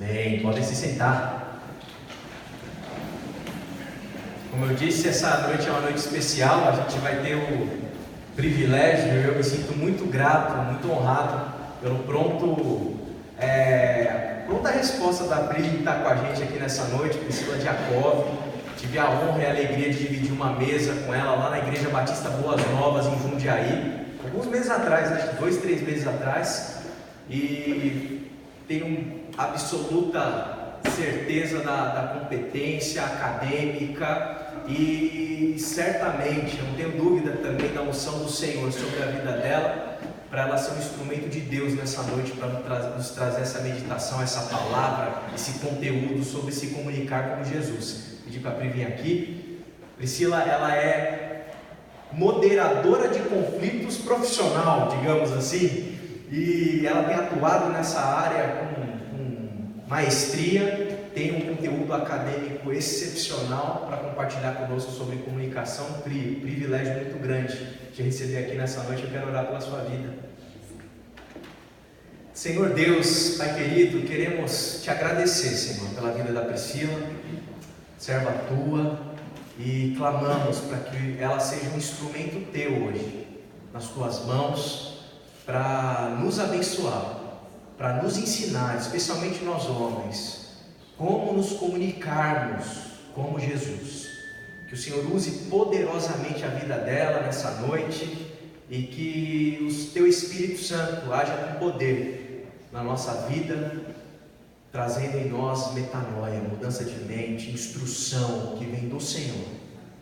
Bem, podem se sentar. Como eu disse, essa noite é uma noite especial. A gente vai ter o privilégio, eu me sinto muito grato, muito honrado pelo pronta resposta da Pri que está com a gente aqui nessa noite, Priscila Diakov. Tive a honra e a alegria de dividir uma mesa com ela lá na Igreja Batista Boas Novas, em Jundiaí, alguns meses atrás, acho que 2, 3 meses atrás, e tenho absoluta certeza da competência acadêmica e certamente, eu não tenho dúvida também da unção do Senhor sobre a vida dela, para ela ser um instrumento de Deus nessa noite, para nos trazer essa meditação, essa palavra, esse conteúdo sobre se comunicar como Jesus. Pedi para a Pri vir aqui. Priscila, ela é moderadora de conflitos profissional, digamos assim, e ela tem atuado nessa área com maestria, tem um conteúdo acadêmico excepcional para compartilhar conosco sobre comunicação. Pri, privilégio muito grande te receber aqui nessa noite. Eu quero orar pela sua vida. Senhor Deus, Pai querido, queremos te agradecer, Senhor, pela vida da Priscila, serva tua, e clamamos para que ela seja um instrumento teu hoje, nas tuas mãos, para nos abençoar, para nos ensinar, especialmente nós homens, como nos comunicarmos como Jesus. Que o Senhor use poderosamente a vida dela nessa noite e que o teu Espírito Santo haja com poder na nossa vida, trazendo em nós metanoia, mudança de mente, instrução que vem do Senhor.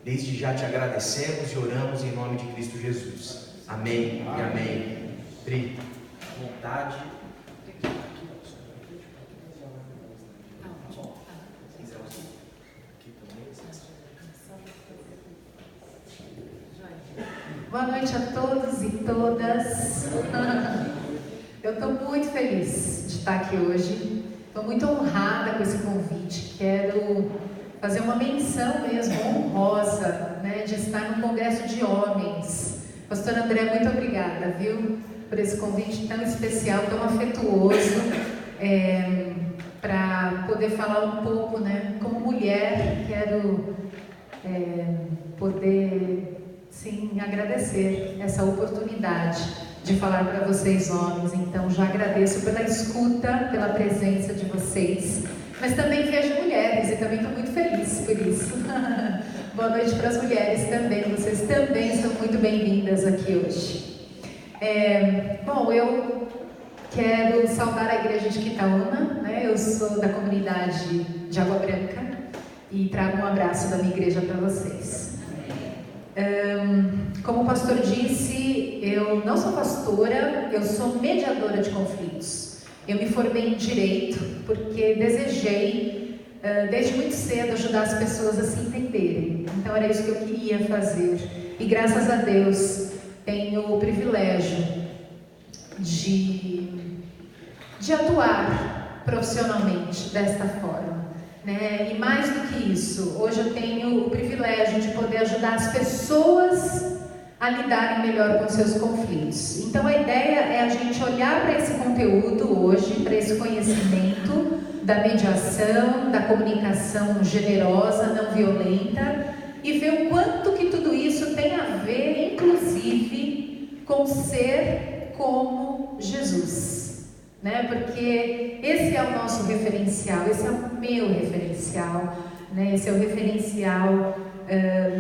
Desde já te agradecemos e oramos em nome de Cristo Jesus. Amém e amém. Pri, vontade. Boa noite a todos e todas. Eu estou muito feliz de estar aqui hoje. Estou muito honrada com esse convite. Quero fazer uma menção mesmo honrosa, né, de estar num congresso de homens. Pastor André, muito obrigada, viu, por esse convite tão especial, tão afetuoso, para poder falar um pouco, né, como mulher. Quero poder, sim, agradecer essa oportunidade de falar para vocês homens. Então já agradeço pela escuta, pela presença de vocês, mas também vejo mulheres e também estou muito feliz por isso. Boa noite para as mulheres também, vocês também são muito bem-vindas aqui hoje. Bom, eu quero saudar a igreja de Quitaúna, né? Eu sou da comunidade de Água Branca e trago um abraço da minha igreja para vocês. Como o pastor disse, eu não sou pastora, eu sou mediadora de conflitos. Eu me formei em Direito porque desejei, desde muito cedo, ajudar as pessoas a se entenderem. Então era isso que eu queria fazer. E graças a Deus tenho o privilégio de atuar profissionalmente desta forma. E mais do que isso, hoje eu tenho o privilégio de poder ajudar as pessoas a lidarem melhor com seus conflitos. Então a ideia é a gente olhar para esse conteúdo hoje, para esse conhecimento da mediação, da comunicação generosa, não violenta, e ver o quanto que tudo isso tem a ver, inclusive, com ser como Jesus. Porque esse é o nosso referencial, esse é o meu referencial, esse é o referencial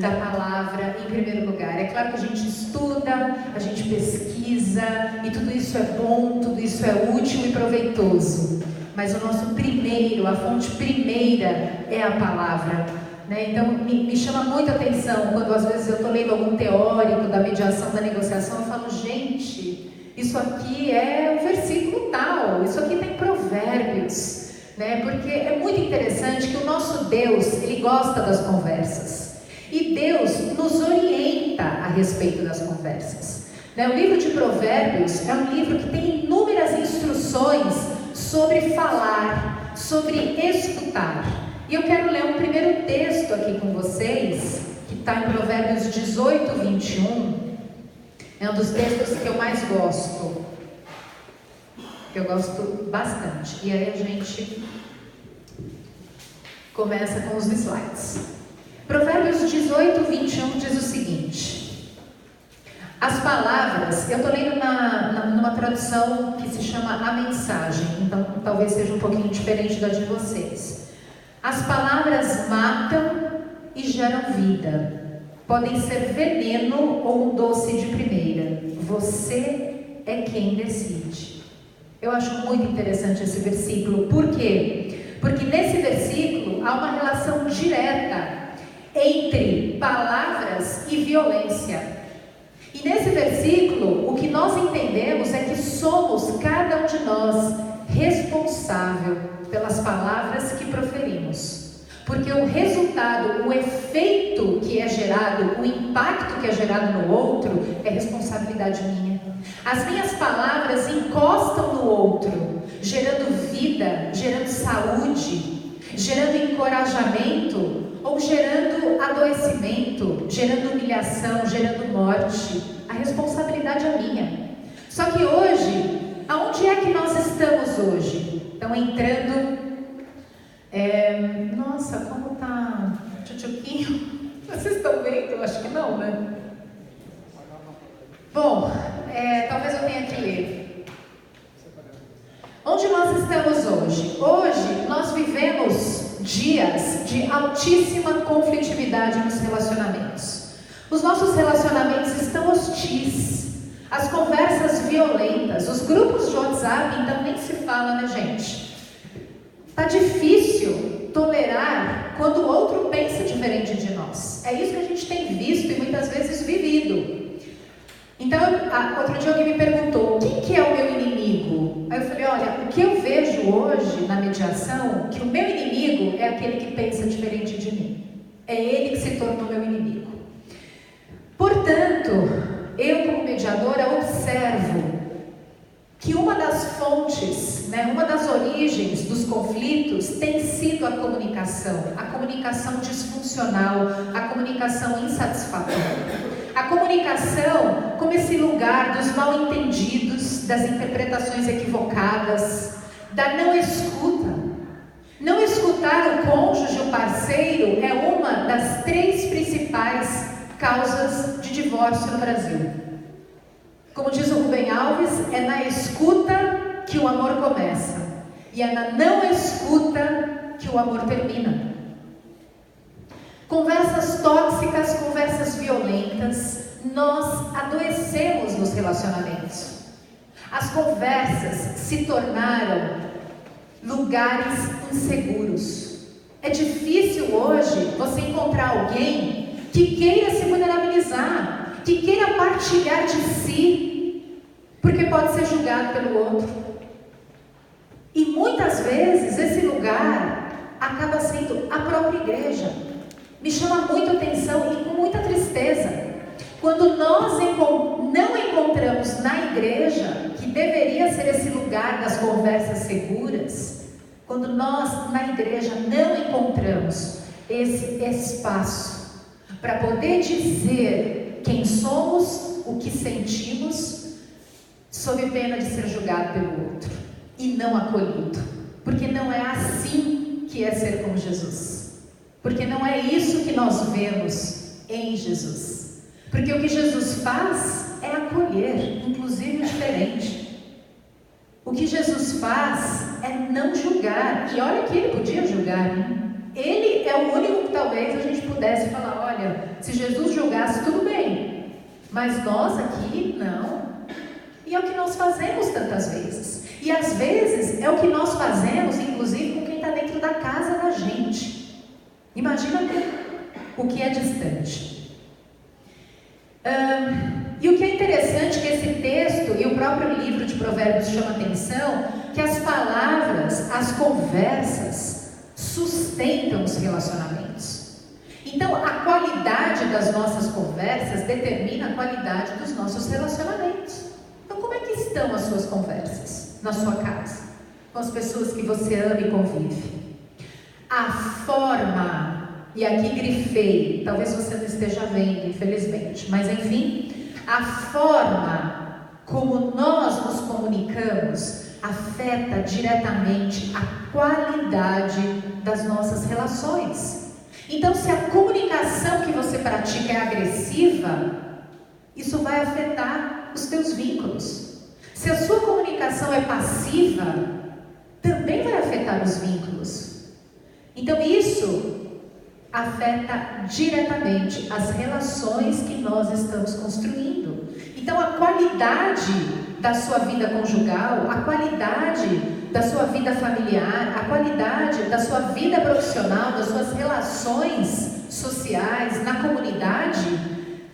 da palavra em primeiro lugar. É claro que a gente estuda, a gente pesquisa, e tudo isso é bom, tudo isso é útil e proveitoso, mas o nosso primeiro, a fonte primeira é a palavra. Então me chama muita atenção quando às vezes eu estou lendo algum teórico da mediação, da negociação, eu falo, gente, isso aqui é um versículo tal, isso aqui tem Provérbios, porque é muito interessante que o nosso Deus, Ele gosta das conversas, e Deus nos orienta a respeito das conversas. O livro de Provérbios é um livro que tem inúmeras instruções sobre falar, sobre escutar, e eu quero ler um primeiro texto aqui com vocês, que está em Provérbios 18, 21, é um dos textos que eu mais gosto. que eu gosto bastante. E aí a gente começa com os slides. Provérbios 18, 21 diz o seguinte: as palavras, eu estou lendo numa tradução que se chama A Mensagem, então talvez seja um pouquinho diferente da de vocês. As palavras matam e geram vida, podem ser veneno ou um doce de primeira, você é quem decide. Eu acho muito interessante esse versículo. Por quê? Porque nesse versículo há uma relação direta entre palavras e violência. E nesse versículo, o que nós entendemos é que somos, cada um de nós, responsável pelas palavras que proferimos. Porque o resultado, o efeito que é gerado, o impacto que é gerado no outro, é responsabilidade minha. As minhas palavras encostam no outro, gerando vida, gerando saúde, gerando encorajamento, ou gerando adoecimento, gerando humilhação, gerando morte. A responsabilidade é minha. Só que hoje, aonde é que nós estamos hoje? Estão entrando... Nossa, como tá tchutchuquinho? Vocês estão vendo? Acho que não, né? Bom, talvez eu tenha que ler. Onde nós estamos hoje? Hoje nós vivemos dias de altíssima conflitividade nos relacionamentos. Os nossos relacionamentos estão hostis, as conversas violentas, os grupos de WhatsApp, então nem se fala, né, gente? Tá difícil tolerar quando o outro pensa diferente de nós. É isso que a gente tem visto e muitas vezes vivido. Então, outro dia alguém me perguntou, quem que é o meu inimigo? Aí eu falei, olha, o que eu vejo hoje na mediação, que o meu inimigo é aquele que pensa diferente de mim. É ele que se tornou meu inimigo. Portanto, eu como mediadora observo que uma das fontes, uma das origens dos conflitos tem sido a comunicação disfuncional, a comunicação insatisfatória. A comunicação como esse lugar dos mal-entendidos, das interpretações equivocadas, da não escuta. Não escutar o cônjuge, o parceiro, é uma das 3 principais causas de divórcio no Brasil. Como diz o Rubem Alves, é na escuta que o amor começa, e é na não escuta que o amor termina. Conversas tóxicas, conversas violentas, nós adoecemos nos relacionamentos. As conversas se tornaram lugares inseguros. É difícil hoje você encontrar alguém que queira se vulnerabilizar, que queira partilhar de si, porque pode ser julgado pelo outro. E muitas vezes esse lugar acaba sendo a própria igreja. Me chama muito a atenção e com muita tristeza quando nós não encontramos na igreja, que deveria ser esse lugar das conversas seguras, quando nós na igreja não encontramos esse espaço para poder dizer quem somos, o que sentimos, sob pena de ser julgado pelo outro e não acolhido, porque não é assim que é ser como Jesus. Porque não é isso que nós vemos em Jesus. Porque o que Jesus faz é acolher, inclusive o diferente. O que Jesus faz é não julgar. E olha que ele podia julgar, hein? Ele é o único que talvez a gente pudesse falar, olha, se Jesus julgasse, tudo bem. Mas nós aqui, não. E é o que nós fazemos tantas vezes. E às vezes é o que nós fazemos, inclusive com quem está dentro da casa da gente. Imagina o que é distante. E o que é interessante é que esse texto e o próprio livro de Provérbios chama atenção, que as palavras, as conversas sustentam os relacionamentos. Então a qualidade das nossas conversas determina a qualidade dos nossos relacionamentos. Então como é que estão as suas conversas na sua casa, com as pessoas que você ama e convive? A forma, e aqui grifei, talvez você não esteja vendo, infelizmente, mas enfim, a forma como nós nos comunicamos afeta diretamente a qualidade das nossas relações. Então, se a comunicação que você pratica é agressiva, isso vai afetar os teus vínculos. Se a sua comunicação é passiva, também vai afetar os vínculos. Então, isso afeta diretamente as relações que nós estamos construindo. Então, a qualidade da sua vida conjugal, a qualidade da sua vida familiar, a qualidade da sua vida profissional, das suas relações sociais, na comunidade,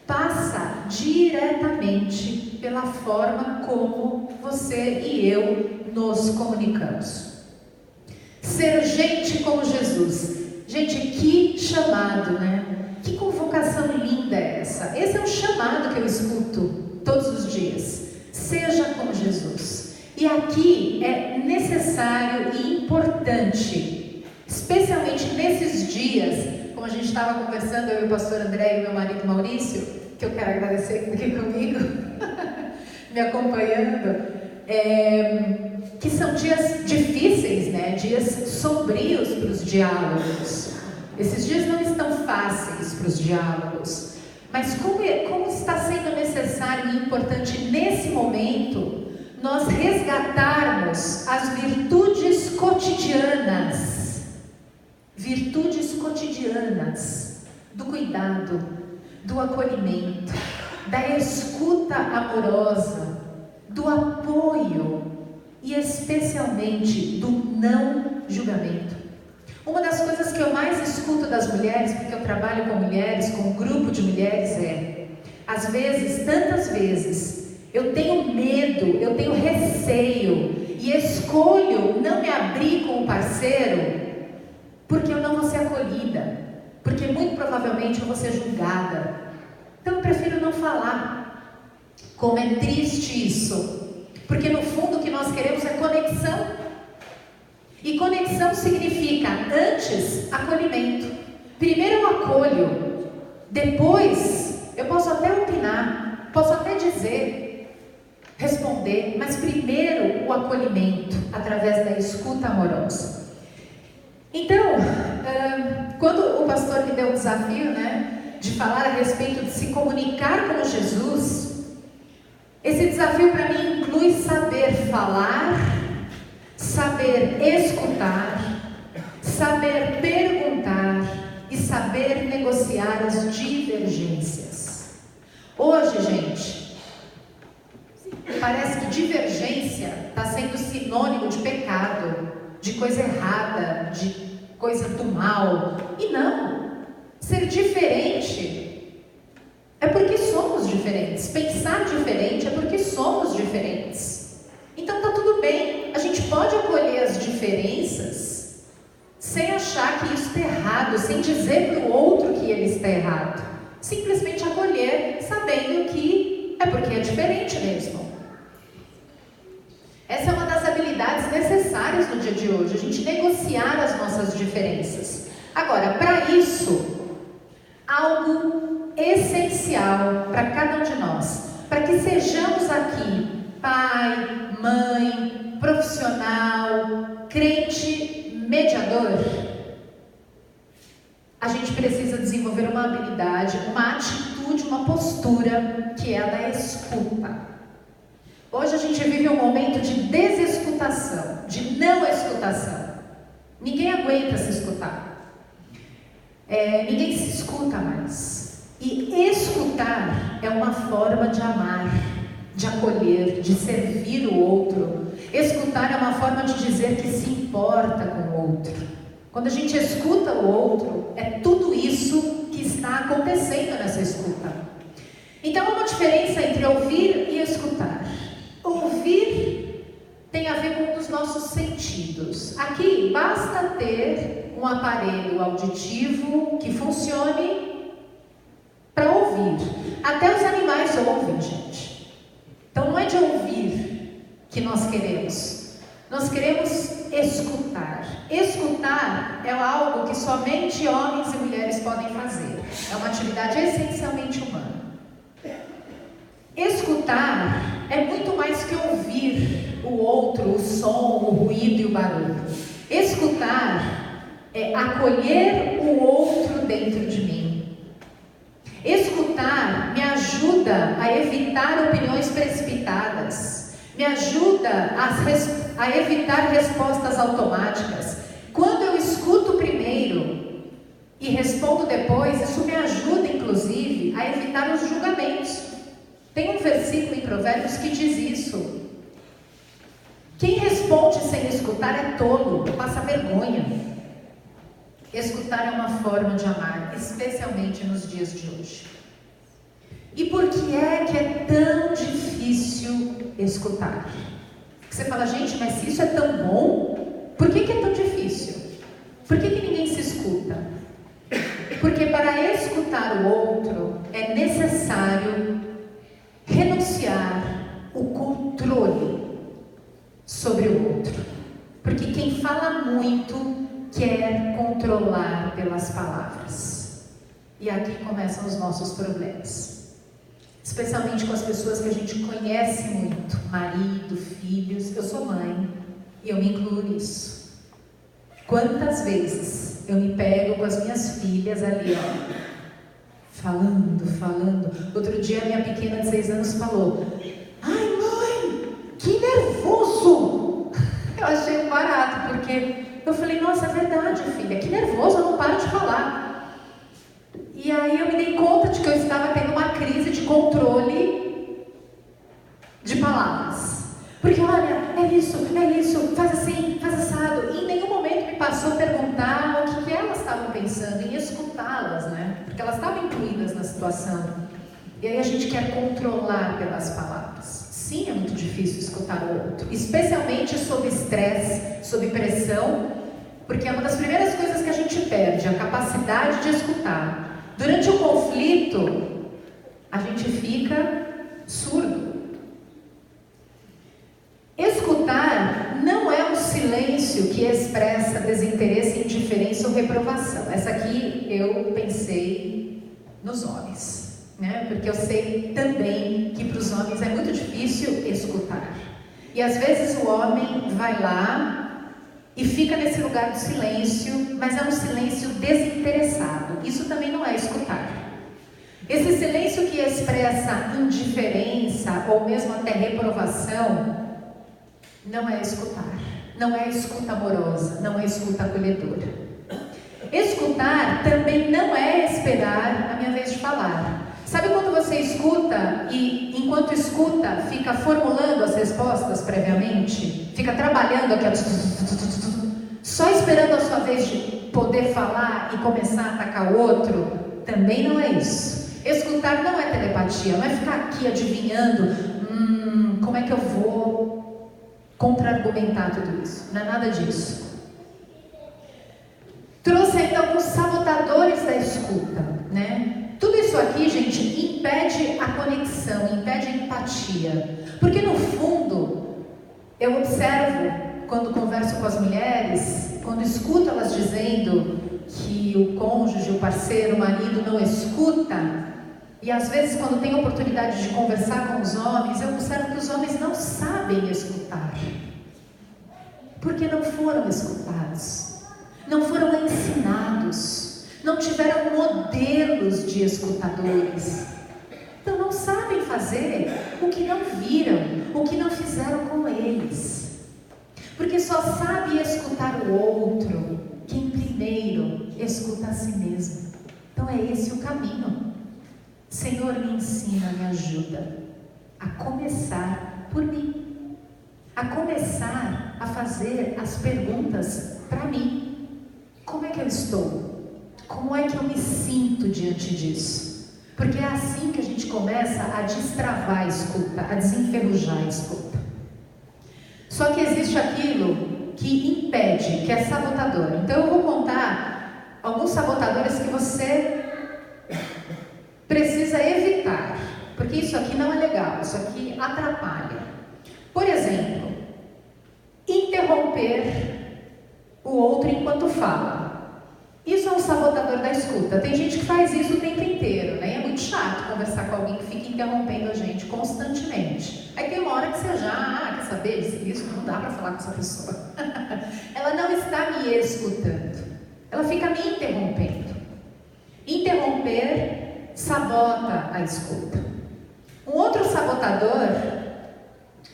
passa diretamente pela forma como você e eu nos comunicamos. Ser gente como Jesus. Gente, que chamado, né? Que convocação linda é essa? Esse é um chamado que eu escuto todos os dias. Seja como Jesus. E aqui é necessário e importante, especialmente nesses dias, como a gente estava conversando, eu e o pastor André e meu marido Maurício, que eu quero agradecer que está aqui comigo, me acompanhando, que são dias difíceis, né? Dias sombrios para os diálogos. Esses dias não estão fáceis para os diálogos. Mas como está sendo necessário e importante nesse momento nós resgatarmos as virtudes cotidianas do cuidado, do acolhimento, da escuta amorosa, do apoio e especialmente do não julgamento. Uma das coisas que eu mais escuto das mulheres, porque eu trabalho com mulheres, com um grupo de mulheres, às vezes, tantas vezes, eu tenho medo, eu tenho receio e escolho não me abrir com o parceiro porque eu não vou ser acolhida, porque muito provavelmente eu vou ser julgada. Então eu prefiro não falar. Como é triste isso, porque no fundo o que nós queremos é conexão. E conexão significa, antes, acolhimento. Primeiro eu acolho, depois eu posso até opinar, posso até dizer, responder, mas primeiro o acolhimento, através da escuta amorosa. Então, quando o pastor me deu o desafio, de falar a respeito de se comunicar com Jesus, esse desafio para mim inclui saber falar, saber escutar, saber perguntar e saber negociar as divergências. Hoje, gente, parece que divergência está sendo sinônimo de pecado, de coisa errada, de coisa do mal. E não, ser diferente é porque somos diferentes, pensar diferente é porque somos diferentes. Então está tudo bem, a gente pode acolher as diferenças sem achar que isso está errado, sem dizer para o outro que ele está errado. Simplesmente acolher, sabendo que é porque é diferente mesmo. Essa é uma das habilidades necessárias no dia de hoje, a gente negociar as nossas diferenças. Agora, para isso, algo essencial para cada um de nós, para que sejamos aqui pai, mãe, profissional, crente, mediador, a gente precisa desenvolver uma habilidade, uma atitude, uma postura que é a da escuta. Hoje a gente vive um momento de desescutação, de não escutação. Ninguém aguenta se escutar. Ninguém se escuta mais. E escutar é uma forma de amar, de acolher, de servir o outro. Escutar é uma forma de dizer que se importa com o outro. Quando a gente escuta o outro, é tudo isso que está acontecendo nessa escuta. Então há uma diferença entre ouvir e escutar. Ouvir tem a ver com um dos nossos sentidos. Aqui basta ter um aparelho auditivo que funcione para ouvir. Até os animais ouvem, gente. Então não é de ouvir que nós queremos. Nós queremos escutar. Escutar é algo que somente homens e mulheres podem fazer. É uma atividade essencialmente humana. Escutar é muito mais que ouvir o outro, o som, o ruído e o barulho. Escutar é acolher o outro dentro de mim. Escutar me ajuda a evitar opiniões precipitadas, me ajuda a evitar respostas automáticas. Quando eu escuto primeiro e respondo depois, isso me ajuda, inclusive, a evitar os julgamentos. Tem um versículo em Provérbios que diz isso. Quem responde sem escutar é tolo, passa vergonha. Escutar é uma forma de amar, especialmente nos dias de hoje. E por que é tão difícil escutar? Você fala, gente, mas se isso é tão bom, por que é tão difícil? Por que ninguém se escuta? Porque para escutar o outro é necessário renunciar o controle sobre o outro. Porque quem fala muito quer controlar pelas palavras. E aqui começam os nossos problemas. Especialmente com as pessoas que a gente conhece muito, marido, filhos. Eu sou mãe e eu me incluo nisso. Quantas vezes eu me pego com as minhas filhas ali, falando. Outro dia minha pequena de 6 anos falou, ai mãe, que nervoso. Eu achei barato, porque eu falei, nossa, é verdade filha, que nervoso, eu não paro de falar. E aí eu me dei conta de que eu estava tendo uma crise de controle de palavras. Porque olha, é isso, faz assim, faz assado. E em nenhum momento me passou a perguntar o que elas estavam pensando, em escutá-las, né? Porque elas estavam incluídas na situação. E aí a gente quer controlar pelas palavras. Sim, é muito difícil escutar o outro, especialmente sob estresse, sob pressão, porque é uma das primeiras coisas que a gente perde, a capacidade de escutar. Durante o conflito, a gente fica surdo. Escutar não é um silêncio que expressa desinteresse, indiferença ou reprovação. Essa aqui eu pensei nos homens, né? Porque eu sei também que para os homens é muito difícil escutar. E às vezes o homem vai lá e fica nesse lugar do silêncio, mas é um silêncio desinteressado. Isso também não é escutar. Esse silêncio que expressa indiferença ou mesmo até reprovação não é escutar, não é escuta amorosa, não é escuta acolhedora. Escutar também não é esperar a minha vez de falar. Sabe quando você escuta e enquanto escuta fica formulando as respostas previamente? Fica trabalhando aqui, só esperando a sua vez de poder falar e começar a atacar o outro? Também não é isso. Escutar não é telepatia, não é ficar aqui adivinhando como é que eu vou contra-argumentar tudo isso. Não é nada disso. Trouxe ainda alguns sabotadores da escuta, né? Tudo isso aqui, gente, impede a conexão, impede a empatia. Porque no fundo, eu observo, quando converso com as mulheres, quando escuto elas dizendo que o cônjuge, o parceiro, o marido não escuta, e às vezes quando tem oportunidade de conversar com os homens, eu observo que os homens não sabem escutar. Porque não foram escutados, não foram ensinados, não tiveram modelos de escutadores. Então não sabem fazer o que não viram, o que não fizeram com eles. Porque só sabe escutar o outro quem primeiro escuta a si mesmo. Então é esse o caminho. Senhor, me ensina, me ajuda a começar por mim, a começar a fazer as perguntas para mim. Como é que eu estou? Como é que eu me sinto diante disso? Porque é assim que a gente começa a destravar a escuta, a desenferrujar a escuta. Só que existe aquilo que impede, que é sabotador. Então eu vou contar alguns sabotadores que você precisa evitar, porque isso aqui não é legal, isso aqui atrapalha. Por exemplo, interromper o outro enquanto fala. Isso é são o sabotador da escuta. Tem gente que faz isso o tempo inteiro, né? É muito chato conversar com alguém que fica interrompendo a gente constantemente. Aí tem uma hora que você já, quer saber isso? Não dá para falar com essa pessoa. Ela não está me escutando. Ela fica me interrompendo. Interromper sabota a escuta. Um outro sabotador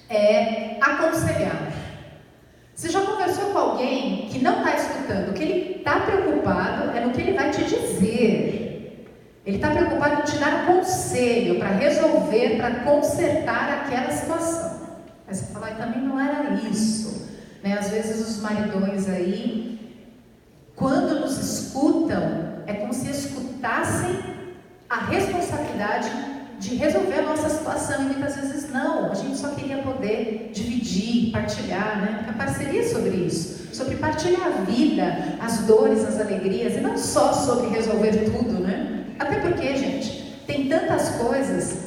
é aconselhar. Você já conversou com alguém que não está escutando? O que ele está preocupado é no que ele vai te dizer. Ele está preocupado em te dar um conselho para resolver, para consertar aquela situação. Aí você fala, também não era isso. Né? Às vezes os maridões aí, quando nos escutam, é como se escutassem a responsabilidade de resolver a nossa situação, e muitas vezes não, a gente só queria poder dividir, partilhar, né? A parceria é sobre isso, sobre partilhar a vida, as dores, as alegrias, e não só sobre resolver tudo, né? Até porque, gente, tem tantas coisas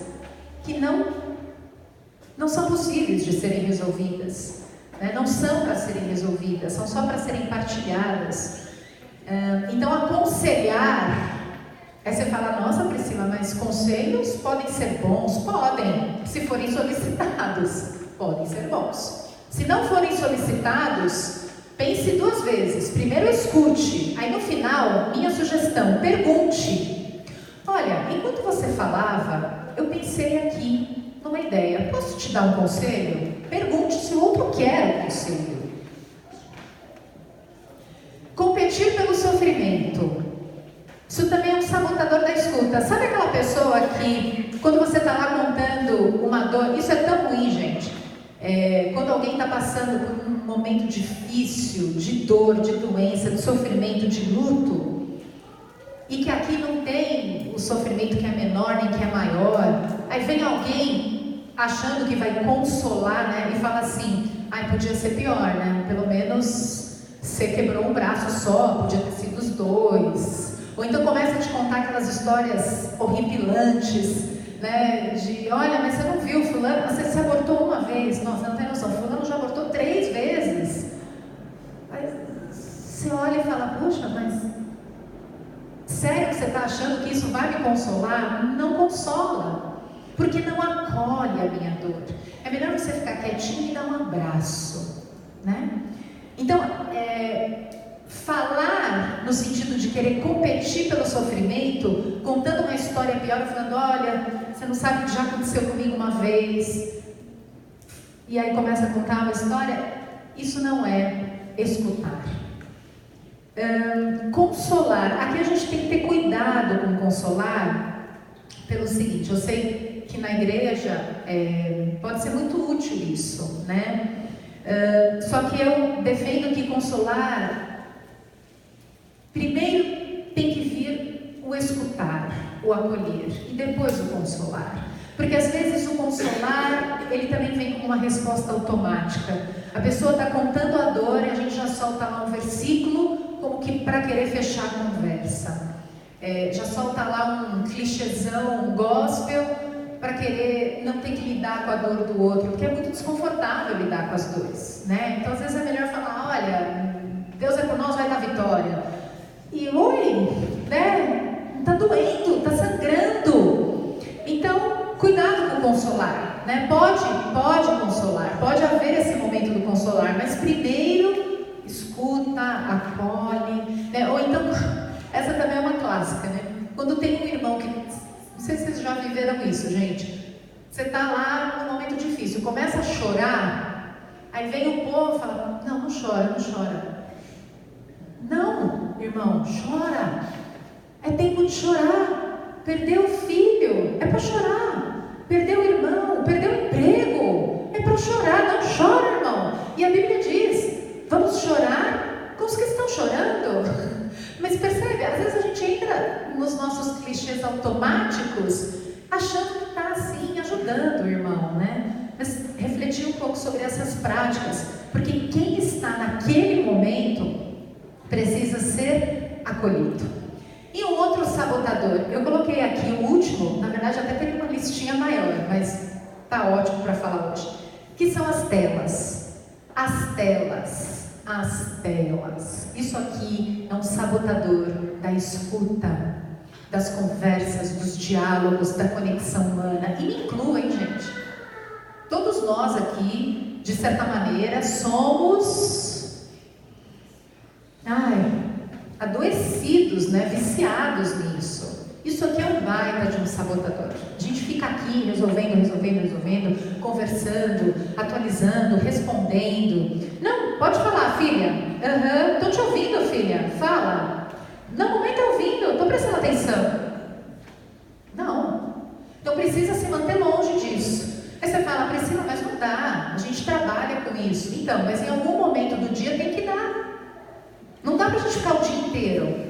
que não são possíveis de serem resolvidas, né? Não são para serem resolvidas, são só para serem partilhadas. Então, aconselhar. Aí você fala, nossa Priscila, mas conselhos podem ser bons? Podem, se forem solicitados, podem ser bons. Se não forem solicitados, pense duas vezes. Primeiro escute, aí no final, minha sugestão, pergunte. Olha, enquanto você falava, eu pensei aqui numa ideia, posso te dar um conselho? Pergunte se o outro quer o conselho. Competir pelo sofrimento. Isso também é um sabotador da escuta. Sabe aquela pessoa que, quando você está lá contando uma dor, isso é tão ruim, gente. Quando alguém está passando por um momento difícil, de dor, de doença, de sofrimento, de luto, e que aqui não tem o sofrimento que é menor nem que é maior, aí vem alguém achando que vai consolar, né, e fala assim, podia ser pior, né, pelo menos você quebrou um braço só, podia ter sido os dois. Ou então começa a te contar aquelas histórias horripilantes, né? De, olha, mas você não viu fulano, você se abortou uma vez. Nossa, não tem noção, fulano já abortou 3 vezes. Aí você olha e fala, puxa, mas sério que você está achando que isso vai me consolar? Não consola, porque não acolhe a minha dor. É melhor você ficar quietinho e dar um abraço, né? Então, falar no sentido de querer competir pelo sofrimento, contando uma história pior, falando, olha, você não sabe o que já aconteceu comigo uma vez, e aí começa a contar uma história, isso não é escutar. Consolar, aqui a gente tem que ter cuidado com consolar, pelo seguinte, eu sei que na igreja pode ser muito útil isso, né? Só que eu defendo que consolar, primeiro tem que vir o escutar, o acolher, e depois o consolar. Porque às vezes o consolar, ele também vem como uma resposta automática. A pessoa está contando a dor e a gente já solta lá um versículo, como que para querer fechar a conversa. Já solta lá um clichêzão, um gospel, para querer não ter que lidar com a dor do outro, porque é muito desconfortável lidar com as dores, né? Então às vezes é melhor falar, olha, Deus é por nós, vai dar vitória. E né? Tá doendo, tá sangrando. Então, cuidado com consolar, né? Pode consolar, pode haver esse momento do consolar, mas primeiro escuta, acolhe, né? Ou então, essa também é uma clássica, né? Quando tem um irmão que, não sei se vocês já viveram isso, gente. Você tá lá num momento difícil, começa a chorar, aí vem o povo e fala, não chora, não chora. Não, irmão, chora. É tempo de chorar. Perdeu o filho, é para chorar. Perdeu o irmão, perdeu o emprego, é para chorar. Não chora, irmão. E a Bíblia diz, vamos chorar com os que estão chorando. Mas percebe, às vezes a gente entra nos nossos clichês automáticos, achando que está assim, ajudando o irmão, né? Mas refletir um pouco sobre essas práticas, porque quem está naquele momento precisa ser acolhido. E um outro sabotador, eu coloquei aqui o último, na verdade até teve uma listinha maior, mas tá ótimo para falar hoje, que são as telas. As telas. as telas. Isso aqui é um sabotador da escuta, das conversas, dos diálogos, da conexão humana. E me incluem, gente. Todos nós aqui, de certa maneira, somos adoecidos, né? Viciados nisso. Isso aqui é um baita de um sabotador. A gente fica aqui resolvendo, conversando, atualizando, respondendo. Não, pode falar, filha. Tô te ouvindo, filha. Fala. Não, mamãe tá ouvindo, tô prestando atenção. Não. Então precisa se manter longe disso. Aí você fala, Priscila, mas não dá. A gente trabalha com isso. Então, mas em algum momento do dia tem que dar. Não dá pra gente ficar o dia inteiro.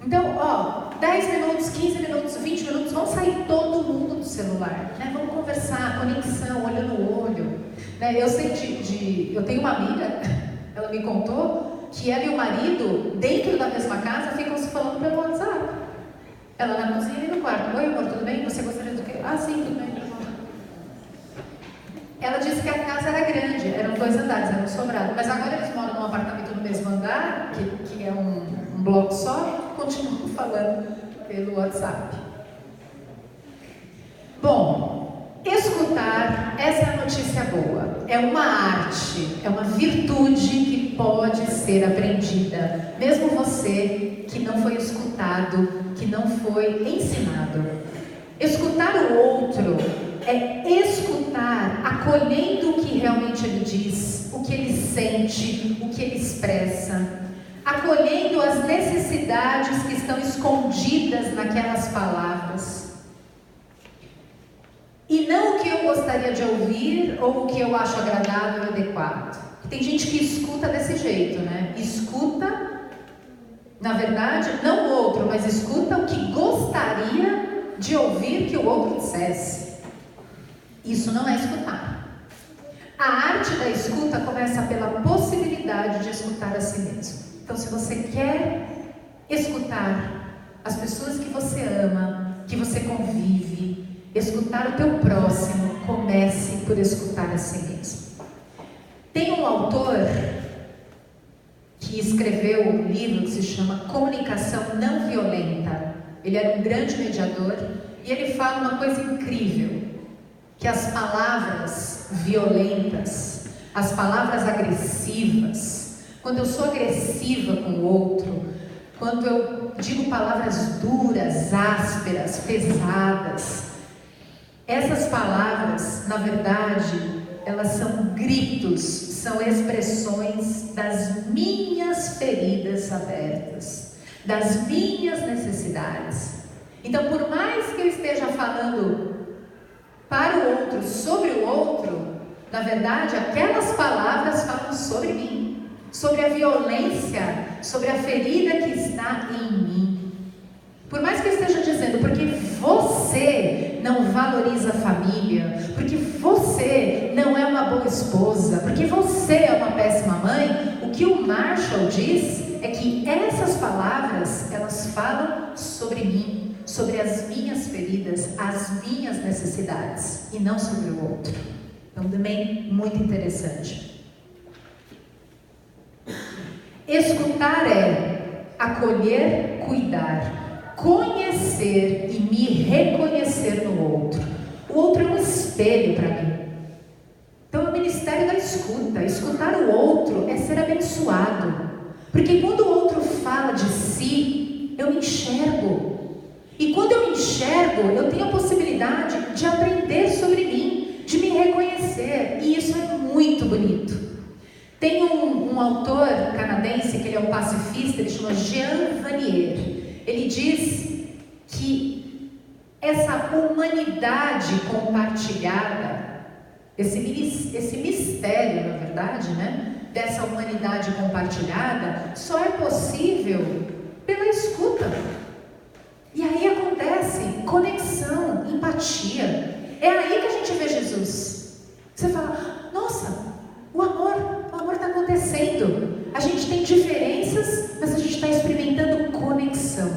Então, 10 minutos, 15 minutos, 20 minutos, vamos sair todo mundo do celular, né? Vamos conversar, conexão, olho no olho, né? Eu sei eu tenho uma amiga, ela me contou que ela e o marido, dentro da mesma casa, ficam se falando pelo WhatsApp. Ela na cozinha e no quarto. Oi, amor, tudo bem? Você gostaria do quê? Ah, sim, tudo bem. Ela disse que a casa era grande, eram 2 andares, era um sobrado, mas agora eles moram num apartamento no mesmo andar, que é um bloco só, continuam falando pelo WhatsApp. Bom, escutar, essa é a notícia boa. É uma arte, é uma virtude que pode ser aprendida, mesmo você que não foi escutado, que não foi ensinado. Escutar o outro é escutar, acolhendo o que realmente ele diz, o que ele sente, o que ele expressa, acolhendo as necessidades que estão escondidas naquelas palavras. E não o que eu gostaria de ouvir ou o que eu acho agradável e adequado. Tem gente que escuta desse jeito, né? Escuta, na verdade, não o outro, mas escuta o que gostaria de ouvir que o outro dissesse. Isso não é escutar. A arte da escuta começa pela possibilidade de escutar a si mesmo. Então, se você quer escutar as pessoas que você ama, que você convive, escutar o teu próximo, comece por escutar a si mesmo. Tem um autor que escreveu um livro que se chama Comunicação Não Violenta. Ele era um grande mediador e ele fala uma coisa incrível, que as palavras violentas, as palavras agressivas, quando eu sou agressiva com o outro, quando eu digo palavras duras, ásperas, pesadas, essas palavras, na verdade, elas são gritos, são expressões das minhas feridas abertas, das minhas necessidades. Então, por mais que eu esteja falando para o outro, sobre o outro, na verdade, aquelas palavras falam sobre mim, sobre a violência, sobre a ferida que está em mim. Por mais que eu esteja dizendo, porque você não valoriza a família, porque você não é uma boa esposa, porque você é uma péssima mãe, o que o Marshall diz é que essas palavras, elas falam sobre mim, sobre as minhas feridas, as minhas necessidades, e não sobre o outro. Então, também muito interessante. Escutar é acolher, cuidar, conhecer e me reconhecer no outro. O outro é um espelho para mim. Então, é o ministério da escuta. Escutar o outro é ser abençoado. Porque quando o outro fala de si, eu me enxergo. E quando eu me enxergo, eu tenho a possibilidade de aprender sobre mim, de me reconhecer. E isso é muito bonito. Tem um autor canadense, que ele é um pacifista, ele chama Jean Vanier. Ele diz que essa humanidade compartilhada, esse mistério, na verdade, né, dessa humanidade compartilhada, só é possível pela escuta. E aí acontece conexão, empatia. É aí que a gente vê Jesus. Você fala, nossa, o amor está acontecendo. A gente tem diferenças, mas a gente está experimentando conexão.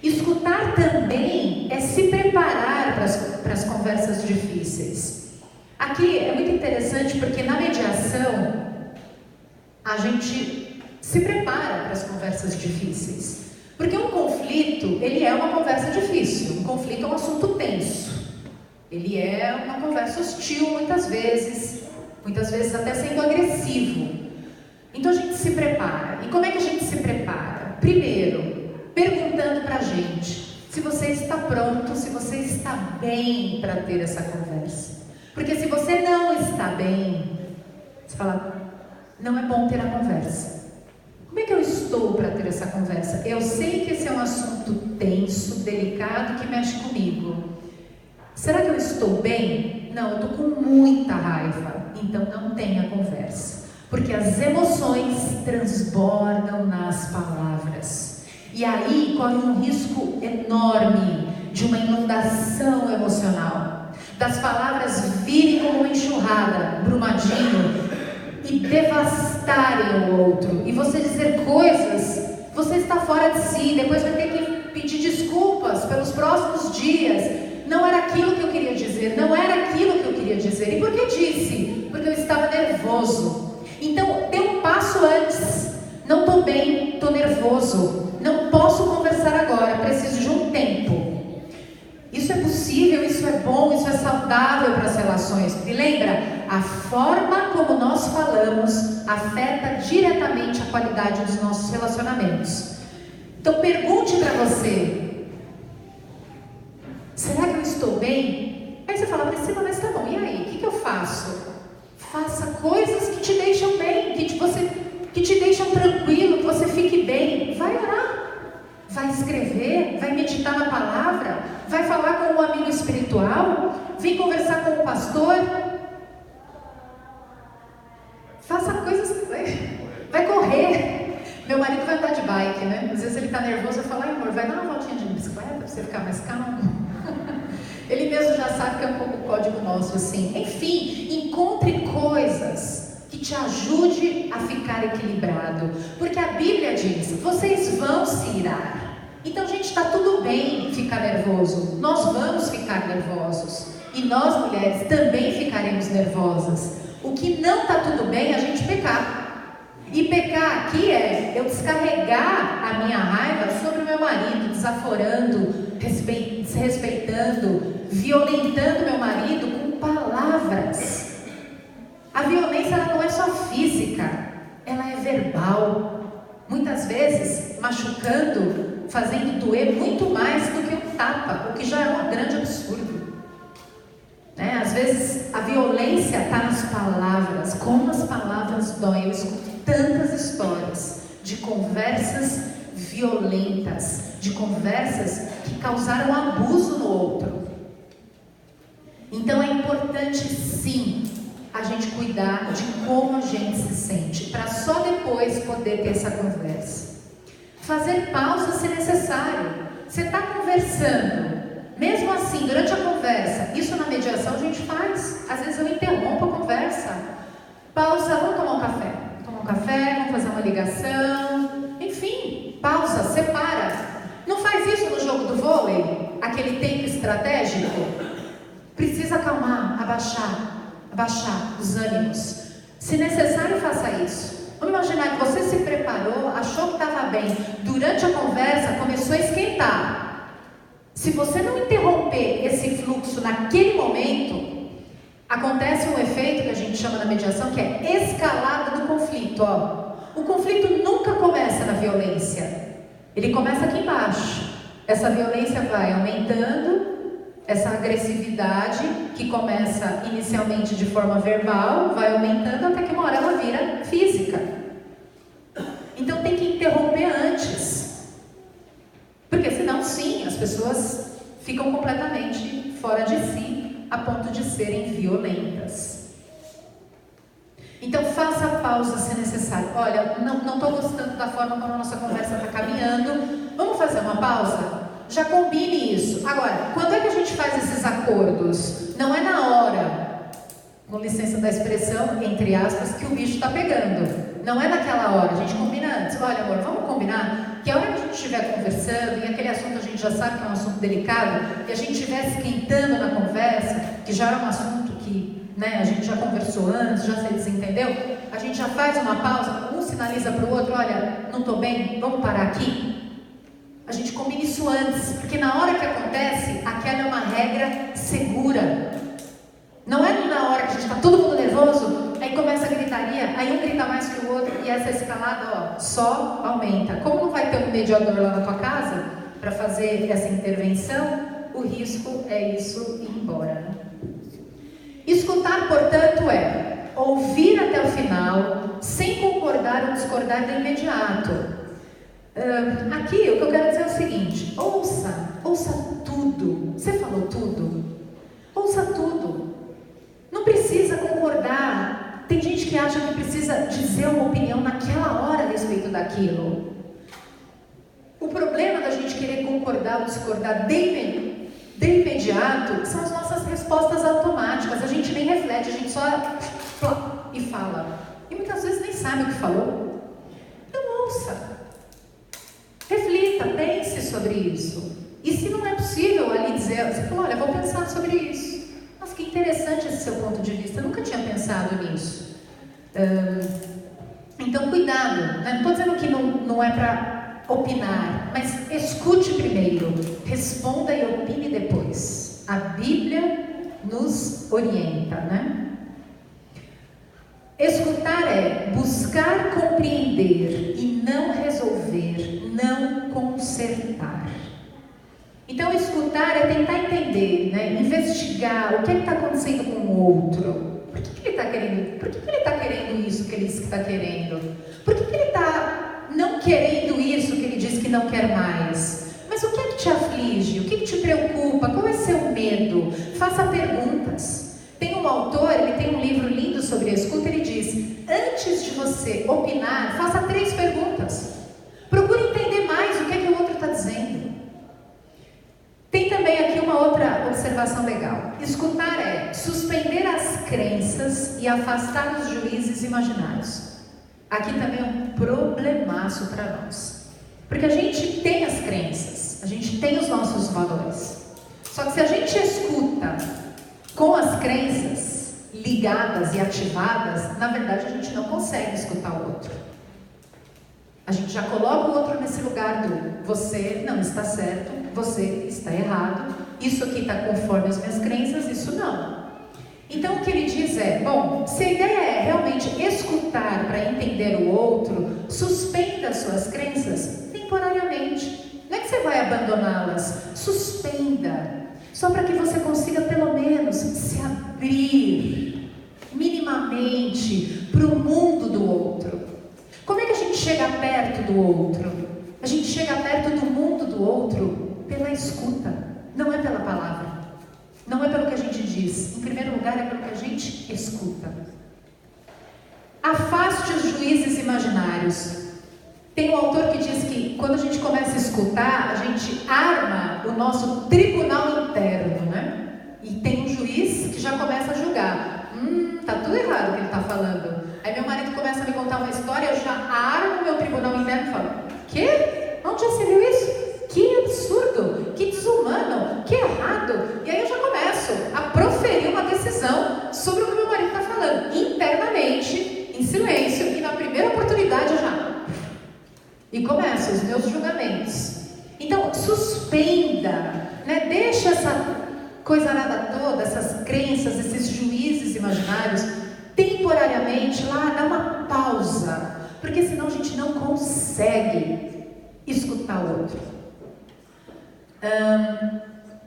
Escutar também é se preparar para as conversas difíceis. Aqui é muito interessante porque na mediação, a gente se prepara para as conversas difíceis. Porque um conflito, ele é uma conversa difícil. Um conflito é um assunto tenso. Ele é uma conversa hostil muitas vezes até sendo agressivo. Então a gente se prepara. E como é que a gente se prepara? Primeiro, perguntando para a gente se você está pronto, se você está bem para ter essa conversa. Porque se você não está bem, você fala, não é bom ter a conversa. Como é que eu estou para ter essa conversa? Eu sei que esse é um assunto tenso, delicado, que mexe comigo. Será que eu estou bem? Não, eu estou com muita raiva. Então não tenha conversa. Porque as emoções transbordam nas palavras. E aí corre um risco enorme de uma inundação emocional. Das palavras virem como uma enxurrada, brumadinho, e devastarem o outro. E você dizer coisas, você está fora de si, depois vai ter que pedir desculpas pelos próximos dias. Não era aquilo que eu queria dizer, não era aquilo que eu queria dizer. E por que disse? Porque eu estava nervoso. Então, dê um passo antes. Não estou bem, estou nervoso. Não posso conversar agora, preciso de um tempo. Isso é possível, isso é bom, isso é saudável para as relações. E lembra, a forma como nós falamos afeta diretamente a qualidade dos nossos relacionamentos. Então pergunte para você, será que eu estou bem? Aí você fala, Priscila, mas tá bom, e aí? O que eu faço? Faça coisas que te deixam bem, que te deixam tranquilo, que você fique bem. Vai orar. Vai escrever, vai meditar na palavra, vai falar com um amigo espiritual, vem conversar com o pastor. Faça coisas, vai correr. Meu marido vai andar de bike, né? Às vezes ele tá nervoso, eu falo, amor, vai dar uma voltinha de bicicleta pra você ficar mais calmo. Ele mesmo já sabe que é um pouco o código nosso, assim. Enfim, encontre coisas que te ajude a ficar equilibrado. Porque a Bíblia diz, vocês vão se irar. Então, gente, está tudo bem ficar nervoso. Nós vamos ficar nervosos. E nós, mulheres, também ficaremos nervosas. O que não está tudo bem é a gente pecar. E pecar aqui é eu descarregar a minha raiva sobre o meu marido, desaforando, desrespeitando, violentando meu marido com palavras. A violência ela não é só física, ela é verbal. Muitas vezes machucando, fazendo doer muito mais do que um tapa, o que já é um grande absurdo. Né? Às vezes a violência está nas palavras, como as palavras doem. Eu escuto tantas histórias de conversas violentas, de conversas que causaram abuso no outro. Então é importante sim a gente cuidar de como a gente se sente, para só depois poder ter essa conversa. Fazer pausa se necessário. Você está conversando, mesmo assim, durante a conversa, isso na mediação a gente faz. Às vezes eu interrompo a conversa. Pausa, vamos tomar um café. Tomar um café, vamos fazer uma ligação. Enfim, pausa, separa. Não faz isso no jogo do vôlei, aquele tempo estratégico. Precisa acalmar, abaixar os ânimos. Se necessário, faça isso. Vamos imaginar que você se preparou, achou que estava bem. Durante a conversa, começou a esquentar. Se você não interromper esse fluxo naquele momento, acontece um efeito que a gente chama na mediação, que é escalada do conflito. O conflito nunca começa na violência. Ele começa aqui embaixo. Essa violência vai aumentando. Essa agressividade, que começa inicialmente de forma verbal, vai aumentando até que uma hora ela vira física. Então tem que interromper antes. Porque senão, sim, as pessoas ficam completamente fora de si, a ponto de serem violentas. Então faça pausa se necessário. Olha, não estou gostando da forma como a nossa conversa está caminhando. Vamos fazer uma pausa? Já combine isso. Agora, quando é que a gente faz esses acordos? Não é na hora, com licença da expressão, entre aspas, que o bicho está pegando. Não é naquela hora, a gente combina antes. Olha, amor, vamos combinar que a hora que a gente estiver conversando, e aquele assunto a gente já sabe que é um assunto delicado, e a gente estiver esquentando na conversa, que já é um assunto que a gente já conversou antes, já se desentendeu, a gente já faz uma pausa, 1 avisa para o outro, olha, não estou bem, vamos parar aqui? A gente combina isso antes, porque na hora que acontece, aquela é uma regra segura. Não é na hora que a gente está todo mundo nervoso, aí começa a gritaria, aí um grita mais que o outro, e essa escalada, só aumenta. Como não vai ter um mediador lá na tua casa para fazer essa intervenção, o risco é isso ir embora, né? Escutar, portanto, é ouvir até o final, sem concordar ou discordar de imediato. Aqui o que eu quero dizer é o seguinte: ouça tudo. Você falou tudo? Ouça tudo. Não precisa concordar. Tem gente que acha que precisa dizer uma opinião naquela hora a respeito daquilo. O problema da gente querer concordar ou discordar de imediato são as nossas respostas automáticas. A gente nem reflete, a gente só e fala. E muitas vezes nem sabe o que falou. Então ouça. Reflita, pense sobre isso. E se não é possível ali dizer, você fala, olha, vou pensar sobre isso. Nossa, que interessante esse seu ponto de vista, eu nunca tinha pensado nisso. Então, cuidado, né? Não estou dizendo que não é para opinar, mas escute primeiro, responda e opine depois. A Bíblia nos orienta, né? Escutar é buscar compreender e não resolver, não consertar. Então, escutar é tentar entender, né? Investigar o que está acontecendo com o outro. Por que ele está querendo? Por que ele está querendo isso que ele diz que está querendo? Por que ele está não querendo isso que ele diz que não quer mais? Mas o que é que te aflige? O que te preocupa? Qual é seu medo? Faça perguntas. Tem um autor, ele tem um livro lindo sobre a escuta, ele diz, antes de você opinar, faça 3 perguntas. Procure entender mais o que é que o outro está dizendo. Tem também aqui uma outra observação legal. Escutar é suspender as crenças e afastar os juízes imaginários. Aqui também é um problemaço para nós. Porque a gente tem as crenças, a gente tem os nossos valores. Só que se a gente escuta com as crenças ligadas e ativadas, na verdade a gente não consegue escutar o outro. A gente já coloca o outro nesse lugar do você não está certo, você está errado, isso aqui está conforme as minhas crenças, isso não. Então o que ele diz é, bom, se a ideia é realmente escutar para entender o outro, suspenda as suas crenças temporariamente. Não é que você vai abandoná-las, suspenda. Só para que você consiga pelo menos se abrir minimamente para o mundo do outro. Como é que a gente chega perto do outro? A gente chega perto do mundo do outro pela escuta, não é pela palavra, não é pelo que a gente diz. Em primeiro lugar, é pelo que a gente escuta. Afaste os juízes imaginários. Tem um autor que diz que quando a gente começa a escutar, a gente arma o nosso tribunal interno, né? E tem um juiz que já começa a julgar. Tá tudo errado o que ele está falando. Aí meu marido começa a me contar uma história, eu já armo o meu tribunal interno e falo, quê? Onde já se viu isso? Que absurdo, que desumano, que errado. E aí eu já começo a proferir uma decisão sobre o que meu marido está falando, internamente, em silêncio, e na primeira oportunidade eu já... E começam os meus julgamentos. Então, suspenda, né? Deixa essa coisarada toda, essas crenças, esses juízes imaginários, temporariamente lá, dá uma pausa. Porque senão a gente não consegue escutar o outro.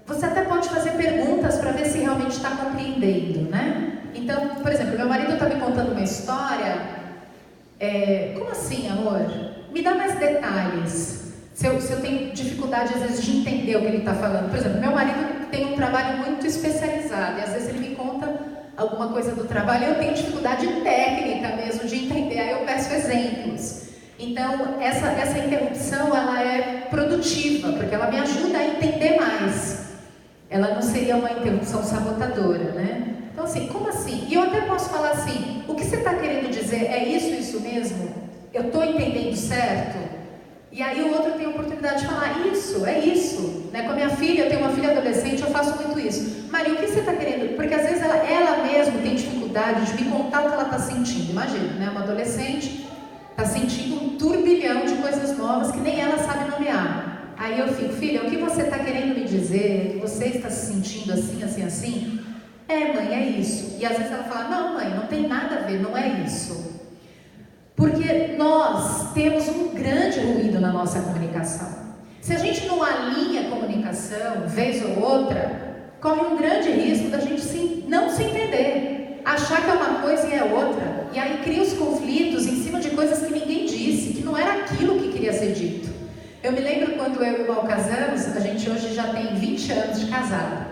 Você até pode fazer perguntas para ver se realmente está compreendendo, né? Então, por exemplo, meu marido está me contando uma história. Como assim, amor? Me dá mais detalhes. Se eu tenho dificuldade, às vezes, de entender o que ele está falando. Por exemplo, meu marido tem um trabalho muito especializado. E às vezes ele me conta alguma coisa do trabalho e eu tenho dificuldade técnica mesmo de entender. Aí eu peço exemplos. Então, essa interrupção, ela é produtiva, porque ela me ajuda a entender mais. Ela não seria uma interrupção sabotadora, né? Então, assim, como assim? E eu até posso falar assim, o que você está querendo dizer é isso mesmo? Eu estou entendendo certo? E aí o outro tem a oportunidade de falar, isso, é isso. Né? Com a minha filha, eu tenho uma filha adolescente, eu faço muito isso. Maria, o que você está querendo? Porque às vezes ela mesma tem dificuldade de me contar o que ela está sentindo. Imagina, né? Uma adolescente está sentindo Aí eu fico, filha, o que você está querendo me dizer? Que você está se sentindo assim, assim, assim? Mãe, é isso. E às vezes ela fala, não, mãe, não tem nada a ver, não é isso. Porque nós temos um grande ruído na nossa comunicação. Se a gente não alinha a comunicação, vez ou outra, corre um grande risco da gente não se entender, achar que é uma coisa e é outra, e aí cria os conflitos em cima de coisas que ninguém disse, que não era aquilo que queria ser dito. Eu me lembro quando eu e o irmão casamos, a gente hoje já tem 20 anos de casado,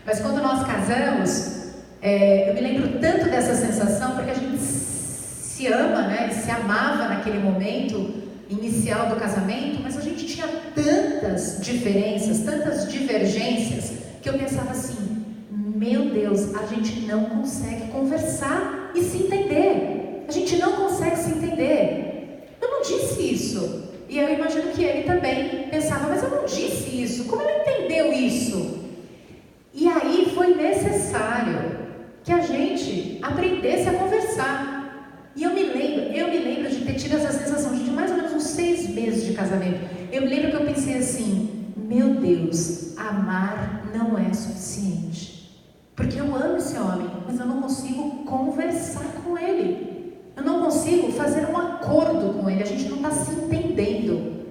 mas quando nós casamos, eu me lembro tanto dessa sensação, porque a gente se ama, né? Se amava naquele momento inicial do casamento, mas a gente tinha tantas diferenças, tantas divergências, que eu pensava assim, meu Deus, a gente não consegue conversar e se entender, a gente não consegue se entender. Eu não disse isso. E eu imagino que ele também pensava, mas eu não disse isso, como ele entendeu isso? E aí foi necessário que a gente aprendesse a conversar. E eu me lembro de ter tido essa sensação de mais ou menos uns 6 meses de casamento. Eu me lembro que eu pensei assim, meu Deus, amar não é suficiente. Porque eu amo esse homem, mas eu não consigo conversar com ele. Eu não consigo fazer um acordo com ele, a gente não está se entendendo.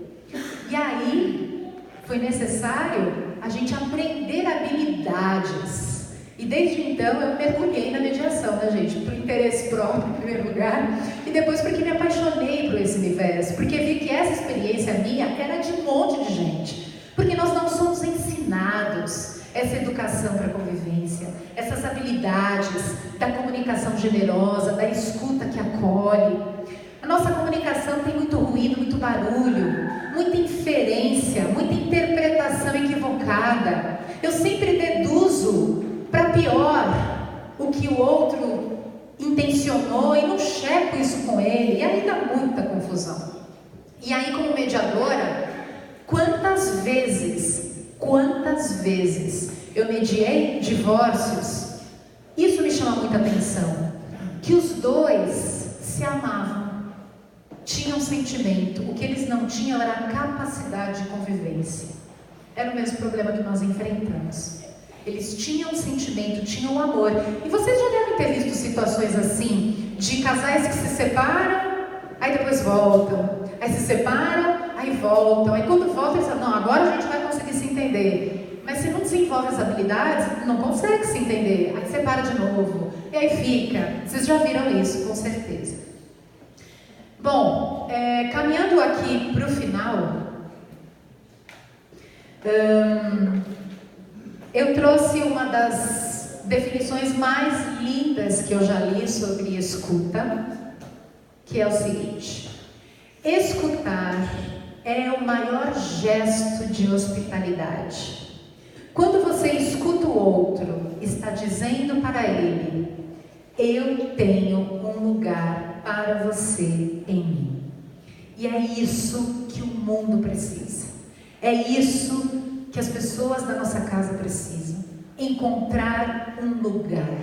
E aí, foi necessário a gente aprender habilidades. E desde então eu mergulhei na mediação, né, gente? Por interesse próprio, em primeiro lugar, e depois porque me apaixonei por esse universo, porque vi que essa experiência minha era de um monte de gente. Porque nós não somos ensinados essa educação para a convivência, essas habilidades da comunicação generosa, da escuta que acolhe. A nossa comunicação tem muito ruído, muito barulho, muita inferência, muita interpretação equivocada. Eu sempre deduzo para pior o que o outro intencionou e não checo isso com ele, e aí dá muita confusão. E aí, como mediadora, quantas vezes eu mediei divórcios? Isso me chama muita atenção, que os dois se amavam, tinham sentimento, o que eles não tinham era a capacidade de convivência. Era o mesmo problema que nós enfrentamos. Eles tinham sentimento, tinham amor. E vocês já devem ter visto situações assim, de casais que se separam, aí depois voltam, aí se separam, aí voltam, aí quando voltam eles falam, não, agora a gente vai conseguir se entender. Mas se não desenvolve as habilidades, não consegue se entender, aí separa de novo, e aí fica. Vocês já viram isso, com certeza. Bom, caminhando aqui para o final, eu trouxe uma das definições mais lindas que eu já li sobre escuta, que é o seguinte: escutar é o maior gesto de hospitalidade. Quando você escuta o outro, está dizendo para ele, eu tenho um lugar para você em mim. E é isso que o mundo precisa. É isso que as pessoas da nossa casa precisam, encontrar um lugar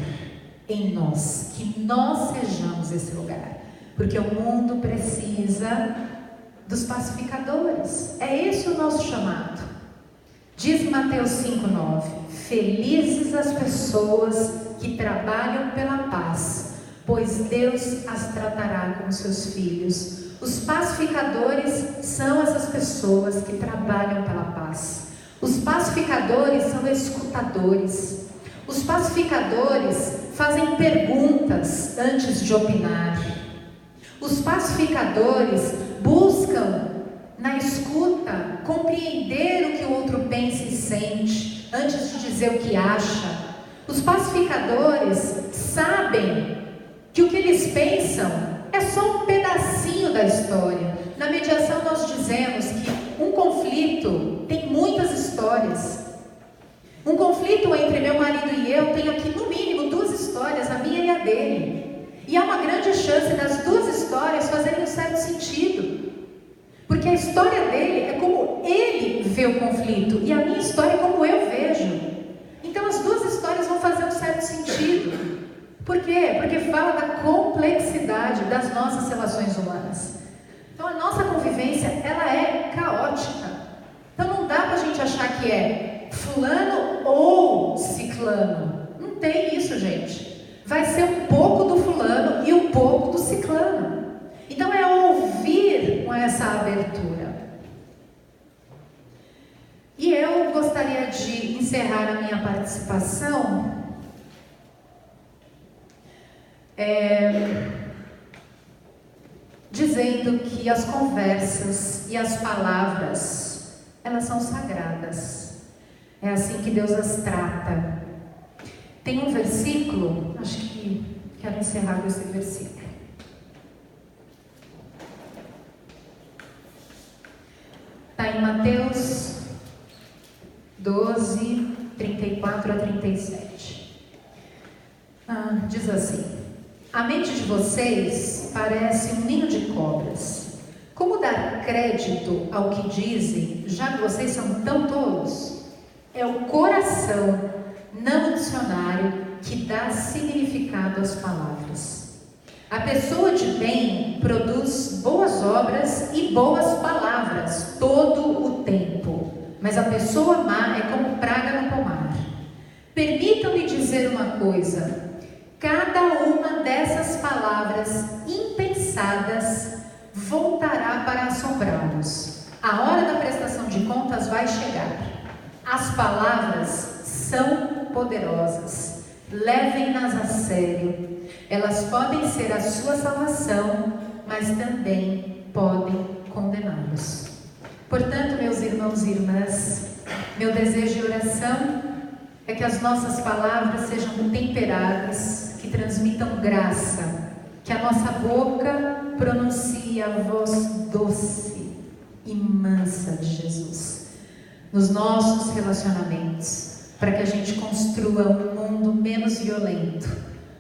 em nós, que nós sejamos esse lugar, porque o mundo precisa dos pacificadores. É esse o nosso chamado. Diz em Mateus 5:9, felizes as pessoas que trabalham pela paz, pois Deus as tratará como seus filhos. Os pacificadores são essas pessoas que trabalham pela paz. Os pacificadores são escutadores. Os pacificadores fazem perguntas antes de opinar. Os pacificadores buscam, na escuta, compreender o que o outro pensa e sente, antes de dizer o que acha. Os pacificadores sabem que o que eles pensam é só um pedacinho da história. Na mediação nós dizemos que um conflito tem muitas histórias. Um conflito entre meu marido e eu tem aqui no mínimo 2 histórias, a minha e a dele. E há uma grande chance das 2 histórias fazerem um certo sentido. Porque a história dele é como ele vê o conflito e a minha história é como eu vejo. Então as 2 histórias vão fazer um certo sentido. Por quê? Porque fala da complexidade das nossas relações humanas. Então a nossa convivência, ela é caótica. Então não dá gente achar que é fulano ou ciclano. Não tem isso, gente. Vai ser um pouco do fulano e um pouco do ciclano. Então é ouvir com essa abertura. E eu gostaria de encerrar a minha participação dizendo que as conversas e as palavras, elas são sagradas. É assim que Deus as trata. Tem um versículo, acho que quero encerrar com esse versículo. Está em Mateus 12, 34 a 37. Diz assim: a mente de vocês parece um ninho de cobras. Como dar crédito ao que dizem, já que vocês são tão tolos? É o coração, não o dicionário, que dá significado às palavras. A pessoa de bem produz boas obras e boas palavras todo o tempo, mas a pessoa má é como praga no pomar. Permitam-me dizer uma coisa: cada uma dessas palavras impensadas voltará para assombrá-los. A hora da prestação de contas vai chegar. As palavras são poderosas. Levem-nas a sério. Elas podem ser a sua salvação, mas também podem condená-los. Portanto, meus irmãos e irmãs, meu desejo e oração é que as nossas palavras sejam temperadas, que transmitam graça, que a nossa boca pronuncie a voz doce e mansa de Jesus nos nossos relacionamentos, para que a gente construa um mundo menos violento,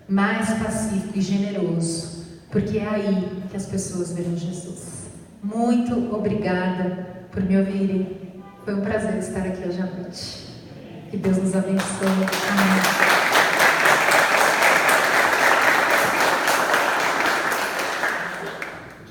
mais pacífico e generoso, porque é aí que as pessoas verão Jesus. Muito obrigada por me ouvirem. Foi um prazer estar aqui hoje à noite. Que Deus nos abençoe. Amém.